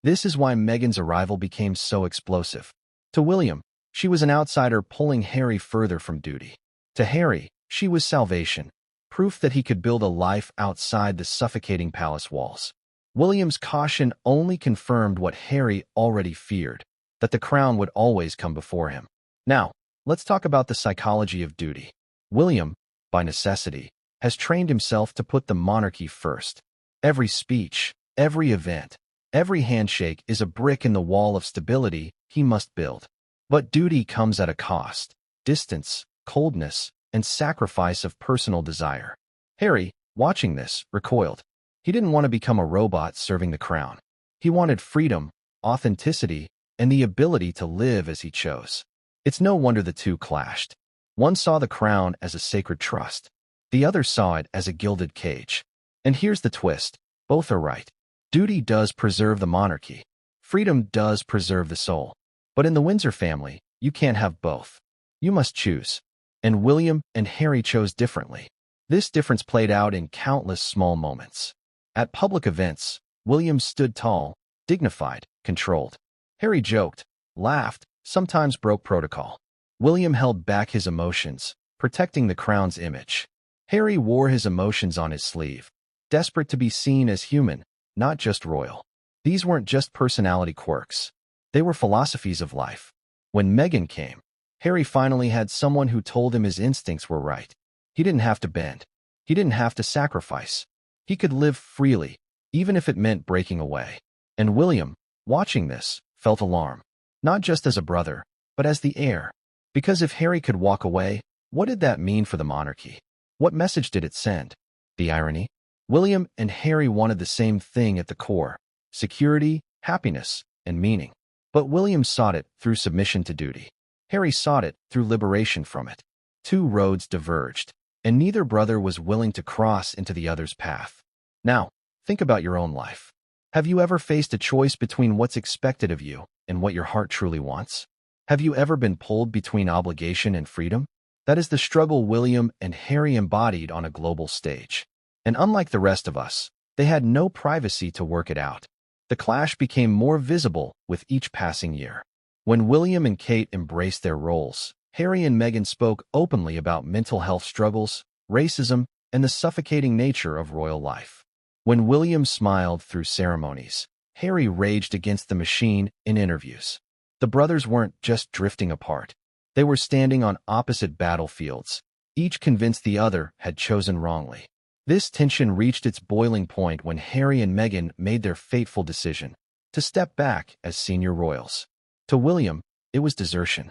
This is why Meghan's arrival became so explosive. To William, she was an outsider pulling Harry further from duty. To Harry, she was salvation, proof that he could build a life outside the suffocating palace walls. William's caution only confirmed what Harry already feared, that the crown would always come before him. Now, let's talk about the psychology of duty. William, by necessity, has trained himself to put the monarchy first. Every speech, every event, every handshake is a brick in the wall of stability he must build. But duty comes at a cost: distance, coldness, and sacrifice of personal desire. Harry, watching this, recoiled. He didn't want to become a robot serving the crown. He wanted freedom, authenticity, and the ability to live as he chose. It's no wonder the two clashed. One saw the crown as a sacred trust. The other saw it as a gilded cage. And here's the twist. Both are right. Duty does preserve the monarchy. Freedom does preserve the soul. But in the Windsor family, you can't have both. You must choose. And William and Harry chose differently. This difference played out in countless small moments. At public events, William stood tall, dignified, controlled. Harry joked, laughed, sometimes broke protocol. William held back his emotions, protecting the crown's image. Harry wore his emotions on his sleeve, desperate to be seen as human, not just royal. These weren't just personality quirks. They were philosophies of life. When Meghan came, Harry finally had someone who told him his instincts were right. He didn't have to bend. He didn't have to sacrifice. He could live freely, even if it meant breaking away. And William, watching this, felt alarm. Not just as a brother, but as the heir. Because if Harry could walk away, what did that mean for the monarchy? What message did it send? The irony? William and Harry wanted the same thing at the core: security, happiness, and meaning. But William sought it through submission to duty. Harry sought it through liberation from it. Two roads diverged, and neither brother was willing to cross into the other's path. Now, think about your own life. Have you ever faced a choice between what's expected of you and what your heart truly wants? Have you ever been pulled between obligation and freedom? That is the struggle William and Harry embodied on a global stage. And unlike the rest of us, they had no privacy to work it out. The clash became more visible with each passing year. When William and Kate embraced their roles, Harry and Meghan spoke openly about mental health struggles, racism, and the suffocating nature of royal life. When William smiled through ceremonies, Harry raged against the machine in interviews. The brothers weren't just drifting apart. They were standing on opposite battlefields, each convinced the other had chosen wrongly. This tension reached its boiling point when Harry and Meghan made their fateful decision to step back as senior royals. To William, it was desertion.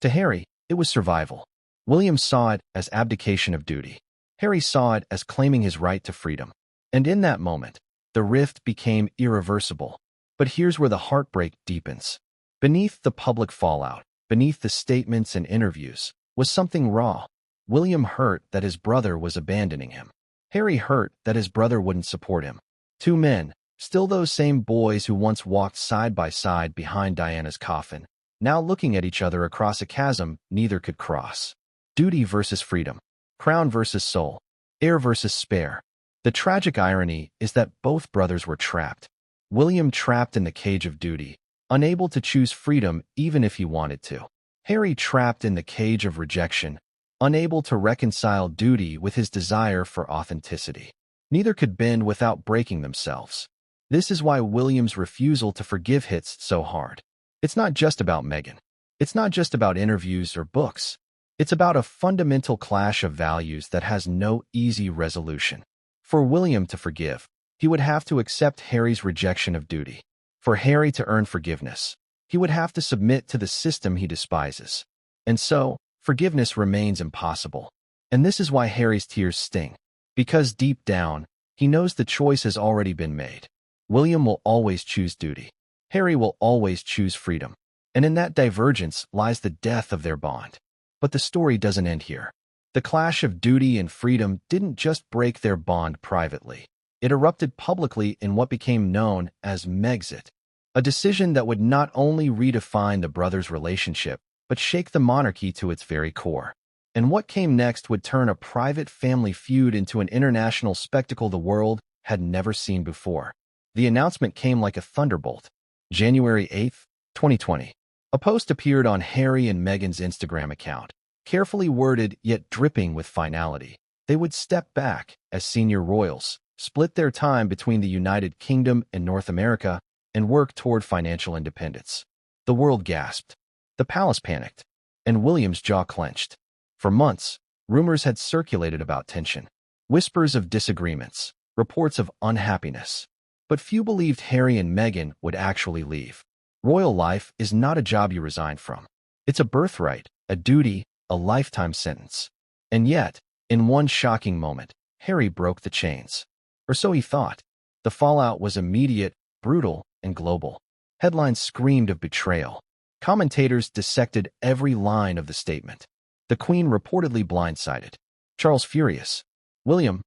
To Harry, it was survival. William saw it as abdication of duty. Harry saw it as claiming his right to freedom. And in that moment, the rift became irreversible. But here's where the heartbreak deepens. Beneath the public fallout, beneath the statements and interviews, was something raw. William hurt that his brother was abandoning him. Harry hurt that his brother wouldn't support him. Two men, still those same boys who once walked side by side behind Diana's coffin, now looking at each other across a chasm neither could cross. Duty versus freedom. Crown versus soul. Heir versus spare. The tragic irony is that both brothers were trapped. William trapped in the cage of duty, unable to choose freedom even if he wanted to. Harry trapped in the cage of rejection, unable to reconcile duty with his desire for authenticity. Neither could bend without breaking themselves. This is why William's refusal to forgive hits so hard. It's not just about Meghan. It's not just about interviews or books. It's about a fundamental clash of values that has no easy resolution. For William to forgive, he would have to accept Harry's rejection of duty. For Harry to earn forgiveness, he would have to submit to the system he despises. And so, forgiveness remains impossible. And this is why Harry's tears sting. Because deep down, he knows the choice has already been made. William will always choose duty. Harry will always choose freedom. And in that divergence lies the death of their bond. But the story doesn't end here. The clash of duty and freedom didn't just break their bond privately. It erupted publicly in what became known as Megxit, a decision that would not only redefine the brothers' relationship, but shake the monarchy to its very core. And what came next would turn a private family feud into an international spectacle the world had never seen before. The announcement came like a thunderbolt. January 8, 2020. A post appeared on Harry and Meghan's Instagram account, carefully worded yet dripping with finality. They would step back as senior royals, split their time between the United Kingdom and North America, and work toward financial independence. The world gasped. The palace panicked, and William's jaw clenched. For months, rumors had circulated about tension, whispers of disagreements, reports of unhappiness. But few believed Harry and Meghan would actually leave. Royal life is not a job you resign from. It's a birthright, a duty, a lifetime sentence. And yet, in one shocking moment, Harry broke the chains. Or so he thought. The fallout was immediate, brutal, and global. Headlines screamed of betrayal. Commentators dissected every line of the statement. The Queen reportedly blindsided. Charles furious. William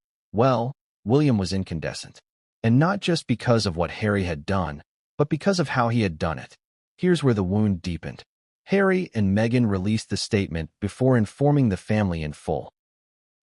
was incandescent. And not just because of what Harry had done, but because of how he had done it. Here's where the wound deepened. Harry and Meghan released the statement before informing the family in full.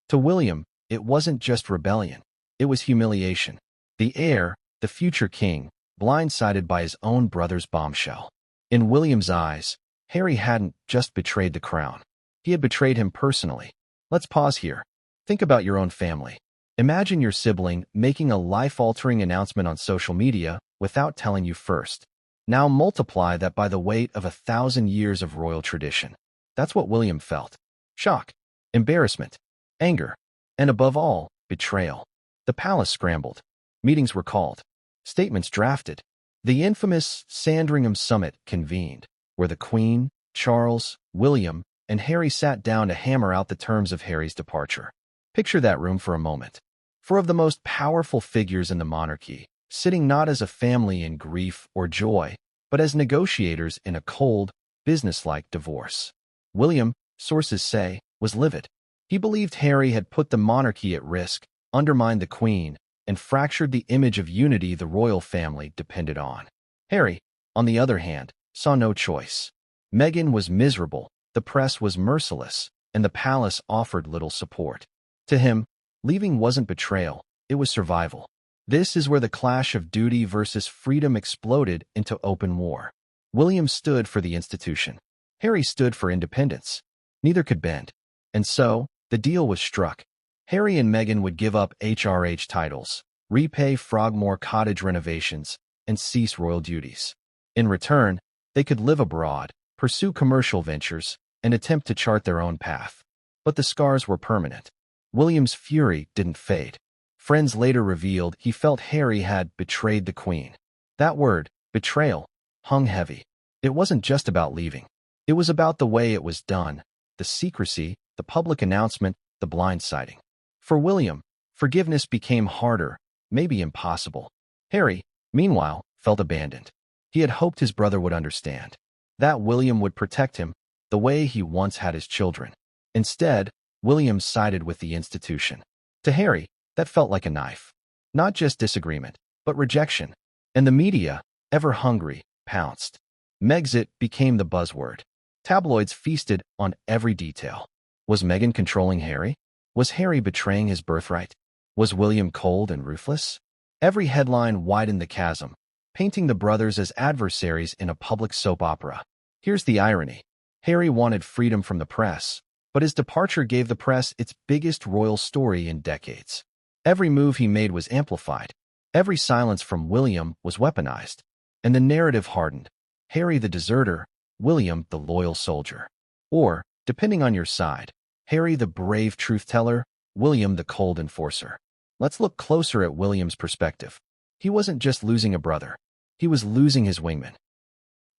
To William, it wasn't just rebellion. It was humiliation. The heir, the future king, blindsided by his own brother's bombshell. In William's eyes, Harry hadn't just betrayed the crown. He had betrayed him personally. Let's pause here. Think about your own family. Imagine your sibling making a life-altering announcement on social media without telling you first. Now multiply that by the weight of 1,000 years of royal tradition. That's what William felt. Shock, embarrassment, anger, and above all, betrayal. The palace scrambled. Meetings were called. Statements drafted. The infamous Sandringham Summit convened, where the Queen, Charles, William, and Harry sat down to hammer out the terms of Harry's departure. Picture that room for a moment. Four of the most powerful figures in the monarchy, sitting not as a family in grief or joy, but as negotiators in a cold, businesslike divorce. William, sources say, was livid. He believed Harry had put the monarchy at risk, undermined the Queen, and fractured the image of unity the royal family depended on. Harry, on the other hand, saw no choice. Meghan was miserable, the press was merciless, and the palace offered little support. To him, leaving wasn't betrayal, it was survival. This is where the clash of duty versus freedom exploded into open war. William stood for the institution. Harry stood for independence. Neither could bend. And so, the deal was struck. Harry and Meghan would give up HRH titles, repay Frogmore Cottage renovations, and cease royal duties. In return, they could live abroad, pursue commercial ventures, and attempt to chart their own path. But the scars were permanent. William's fury didn't fade. Friends later revealed he felt Harry had betrayed the Queen. That word, betrayal, hung heavy. It wasn't just about leaving. It was about the way it was done, the secrecy, the public announcement, the blindsiding. For William, forgiveness became harder, maybe impossible. Harry, meanwhile, felt abandoned. He had hoped his brother would understand, that William would protect him the way he once had his children. Instead, William sided with the institution. To Harry, that felt like a knife. Not just disagreement, but rejection. And the media, ever hungry, pounced. Megxit became the buzzword. Tabloids feasted on every detail. Was Meghan controlling Harry? Was Harry betraying his birthright? Was William cold and ruthless? Every headline widened the chasm, painting the brothers as adversaries in a public soap opera. Here's the irony. Harry wanted freedom from the press, but his departure gave the press its biggest royal story in decades. Every move he made was amplified. Every silence from William was weaponized. And the narrative hardened. Harry the deserter, William the loyal soldier. Or, depending on your side, Harry the brave truth-teller, William the cold enforcer. Let's look closer at William's perspective. He wasn't just losing a brother. He was losing his wingman.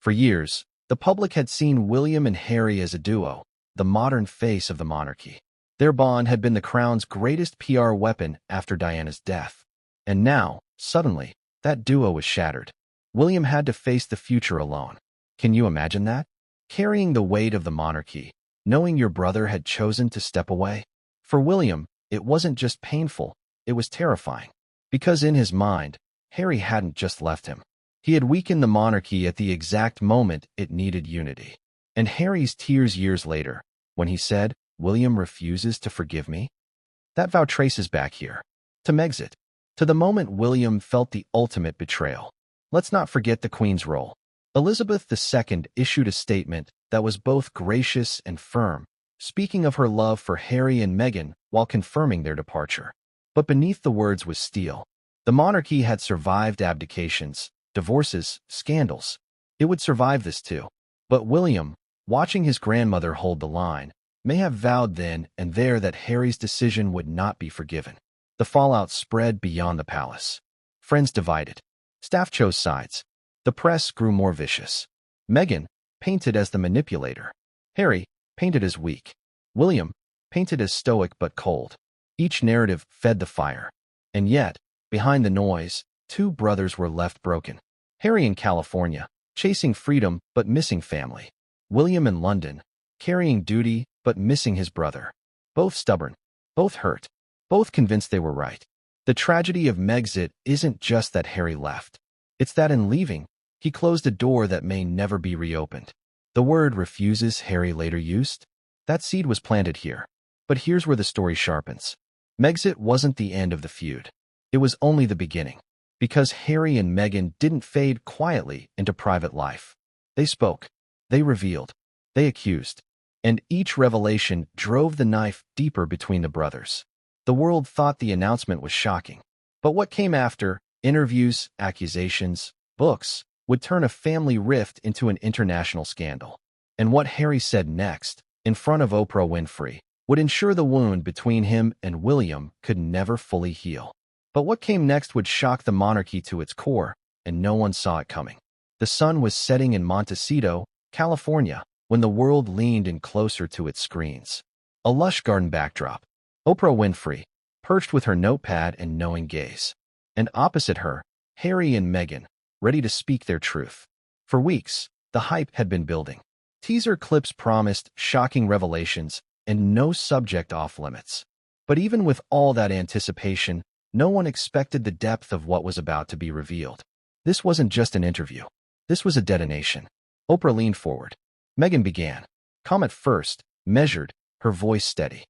For years, the public had seen William and Harry as a duo, the modern face of the monarchy. Their bond had been the crown's greatest PR weapon after Diana's death. And now, suddenly, that duo was shattered. William had to face the future alone. Can you imagine that? Carrying the weight of the monarchy, knowing your brother had chosen to step away? For William, it wasn't just painful, it was terrifying. Because in his mind, Harry hadn't just left him. He had weakened the monarchy at the exact moment it needed unity. And Harry's tears years later, when he said, "William refuses to forgive me," that vow traces back here, to Megxit, to the moment William felt the ultimate betrayal. Let's not forget the Queen's role. Elizabeth II issued a statement that was both gracious and firm, speaking of her love for Harry and Meghan while confirming their departure. But beneath the words was steel. The monarchy had survived abdications, divorces, scandals. It would survive this too. But William, watching his grandmother hold the line, may have vowed then and there that Harry's decision would not be forgiven. The fallout spread beyond the palace. Friends divided. Staff chose sides. The press grew more vicious. Meghan, painted as the manipulator. Harry, painted as weak. William, painted as stoic but cold. Each narrative fed the fire. And yet, behind the noise, two brothers were left broken. Harry in California, chasing freedom but missing family. William in London, carrying duty but missing his brother. Both stubborn, both hurt, both convinced they were right. The tragedy of Megxit isn't just that Harry left. It's that in leaving, he closed a door that may never be reopened. The word "refuses" Harry later used. That seed was planted here. But here's where the story sharpens. Megxit wasn't the end of the feud. It was only the beginning. Because Harry and Meghan didn't fade quietly into private life. They spoke. They revealed. They accused. And each revelation drove the knife deeper between the brothers. The world thought the announcement was shocking. But what came after, interviews, accusations, books, would turn a family rift into an international scandal. And what Harry said next, in front of Oprah Winfrey, would ensure the wound between him and William could never fully heal. But what came next would shock the monarchy to its core, and no one saw it coming. The sun was setting in Montecito, California, when the world leaned in closer to its screens. A lush garden backdrop. Oprah Winfrey, perched with her notepad and knowing gaze. And opposite her, Harry and Meghan, ready to speak their truth. For weeks, the hype had been building. Teaser clips promised shocking revelations and no subject off limits. But even with all that anticipation, no one expected the depth of what was about to be revealed. This wasn't just an interview. This was a detonation. Oprah leaned forward. Meghan began. Calm at first, measured, her voice steady.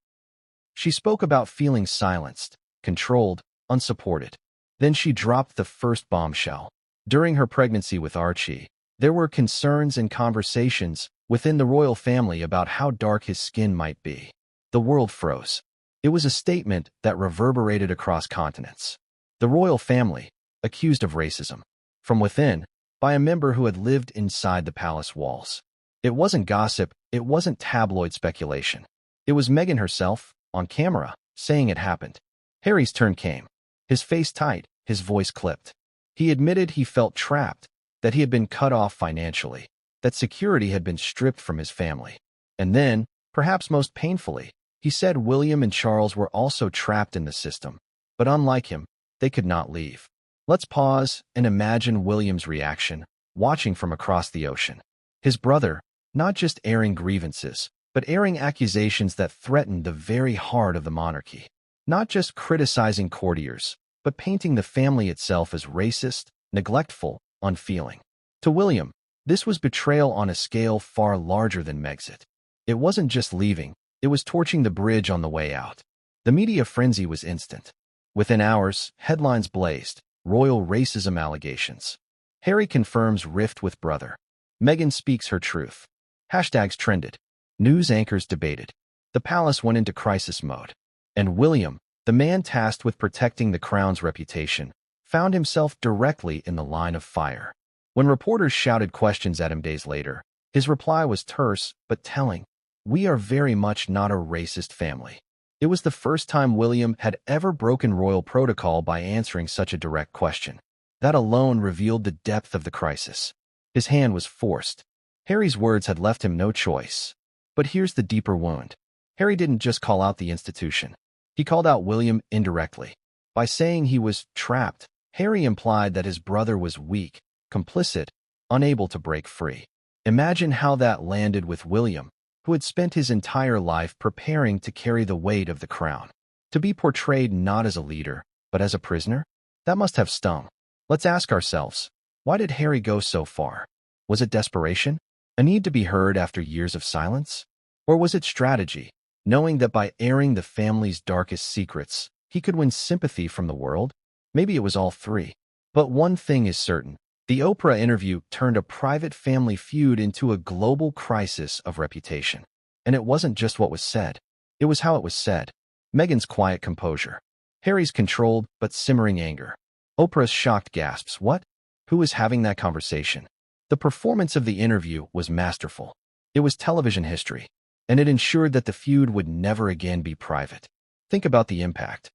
She spoke about feeling silenced, controlled, unsupported. Then she dropped the first bombshell. During her pregnancy with Archie, there were concerns and conversations within the royal family about how dark his skin might be. The world froze. It was a statement that reverberated across continents. The royal family, accused of racism, from within, by a member who had lived inside the palace walls. It wasn't gossip, it wasn't tabloid speculation. It was Meghan herself, on camera, saying it happened. Harry's turn came. His face tight, his voice clipped. He admitted he felt trapped, that he had been cut off financially, that security had been stripped from his family. And then, perhaps most painfully, he said William and Charles were also trapped in the system. But unlike him, they could not leave. Let's pause and imagine William's reaction, watching from across the ocean. His brother, not just airing grievances, but airing accusations that threatened the very heart of the monarchy. not just criticizing courtiers, but painting the family itself as racist, neglectful, unfeeling. To William, this was betrayal on a scale far larger than Megxit. It wasn't just leaving, it was torching the bridge on the way out. The media frenzy was instant. Within hours, headlines blazed, royal racism allegations. Harry confirms rift with brother. Meghan speaks her truth. Hashtags trended. News anchors debated. The palace went into crisis mode. And William, the man tasked with protecting the crown's reputation, found himself directly in the line of fire. When reporters shouted questions at him days later, his reply was terse but telling. "We are very much not a racist family." It was the first time William had ever broken royal protocol by answering such a direct question. That alone revealed the depth of the crisis. His hand was forced. Harry's words had left him no choice. But here's the deeper wound. Harry didn't just call out the institution. He called out William indirectly. By saying he was trapped, Harry implied that his brother was weak, complicit, unable to break free. Imagine how that landed with William, who had spent his entire life preparing to carry the weight of the crown. To be portrayed not as a leader, but as a prisoner? That must have stung. Let's ask ourselves, why did Harry go so far? Was it desperation? A need to be heard after years of silence? Or was it strategy, knowing that by airing the family's darkest secrets, he could win sympathy from the world? Maybe it was all three. But one thing is certain. The Oprah interview turned a private family feud into a global crisis of reputation. And it wasn't just what was said. It was how it was said. Meghan's quiet composure. Harry's controlled but simmering anger. Oprah's shocked gasps. What? Who is having that conversation? The performance of the interview was masterful. It was television history, and it ensured that the feud would never again be private. Think about the impact.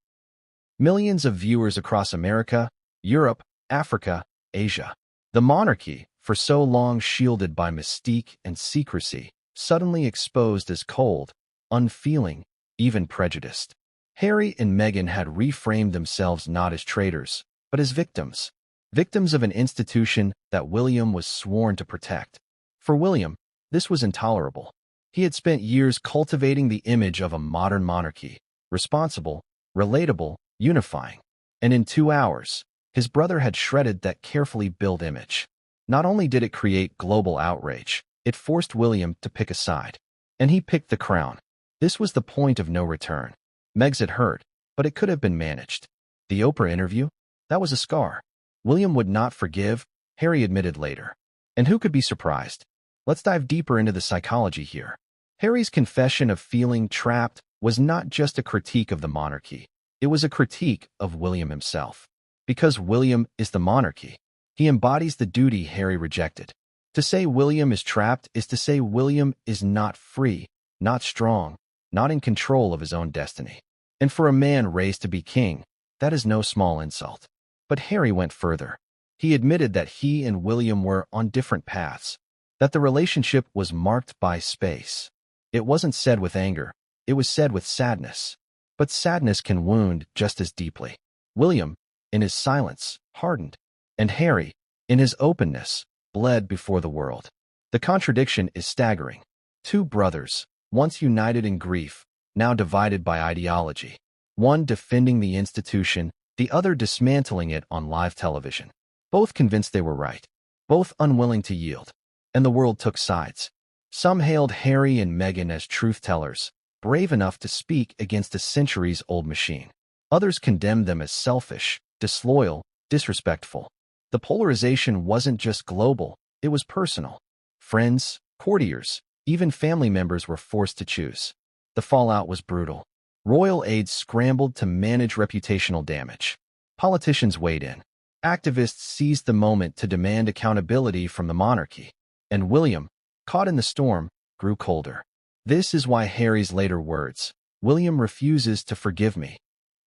Millions of viewers across America, Europe, Africa, Asia. The monarchy, for so long shielded by mystique and secrecy, suddenly exposed as cold, unfeeling, even prejudiced. Harry and Meghan had reframed themselves not as traitors, but as victims. Victims of an institution that William was sworn to protect. For William, this was intolerable. He had spent years cultivating the image of a modern monarchy, responsible, relatable, unifying. And in 2 hours, his brother had shredded that carefully built image. Not only did it create global outrage, it forced William to pick a side. And he picked the crown. This was the point of no return. Megxit hurt, but it could have been managed. The Oprah interview? That was a scar. William would not forgive, Harry admitted later. And who could be surprised? Let's dive deeper into the psychology here. Harry's confession of feeling trapped was not just a critique of the monarchy. It was a critique of William himself. Because William is the monarchy, he embodies the duty Harry rejected. To say William is trapped is to say William is not free, not strong, not in control of his own destiny. And for a man raised to be king, that is no small insult. But Harry went further. He admitted that he and William were on different paths, that the relationship was marked by space. It wasn't said with anger, it was said with sadness. But sadness can wound just as deeply. William, in his silence, hardened, and Harry, in his openness, bled before the world. The contradiction is staggering. Two brothers, once united in grief, now divided by ideology. One defending the institution, the other dismantling it on live television. Both convinced they were right. Both unwilling to yield. And the world took sides. Some hailed Harry and Meghan as truth-tellers, brave enough to speak against a centuries-old machine. Others condemned them as selfish, disloyal, disrespectful. The polarization wasn't just global, it was personal. Friends, courtiers, even family members were forced to choose. The fallout was brutal. Royal aides scrambled to manage reputational damage. Politicians weighed in. Activists seized the moment to demand accountability from the monarchy. And William, caught in the storm, grew colder. This is why Harry's later words, "William refuses to forgive me,"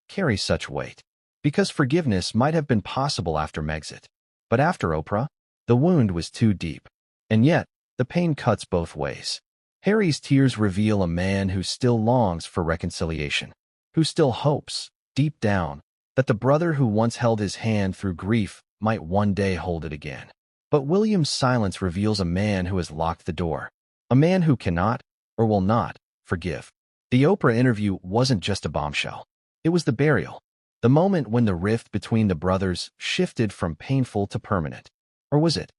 carry such weight. Because forgiveness might have been possible after Megxit. But after Oprah, the wound was too deep. And yet, the pain cuts both ways. Harry's tears reveal a man who still longs for reconciliation, who still hopes, deep down, that the brother who once held his hand through grief might one day hold it again. But William's silence reveals a man who has locked the door, a man who cannot, or will not, forgive. The Oprah interview wasn't just a bombshell. It was the burial, the moment when the rift between the brothers shifted from painful to permanent. Or was it?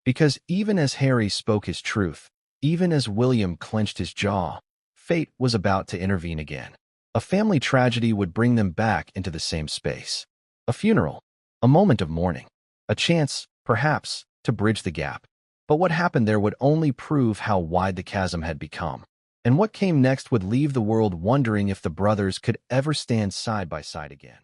Because even as Harry spoke his truth, even as William clenched his jaw, fate was about to intervene again. A family tragedy would bring them back into the same space. A funeral, a moment of mourning, a chance, perhaps, to bridge the gap. But what happened there would only prove how wide the chasm had become. And what came next would leave the world wondering if the brothers could ever stand side by side again.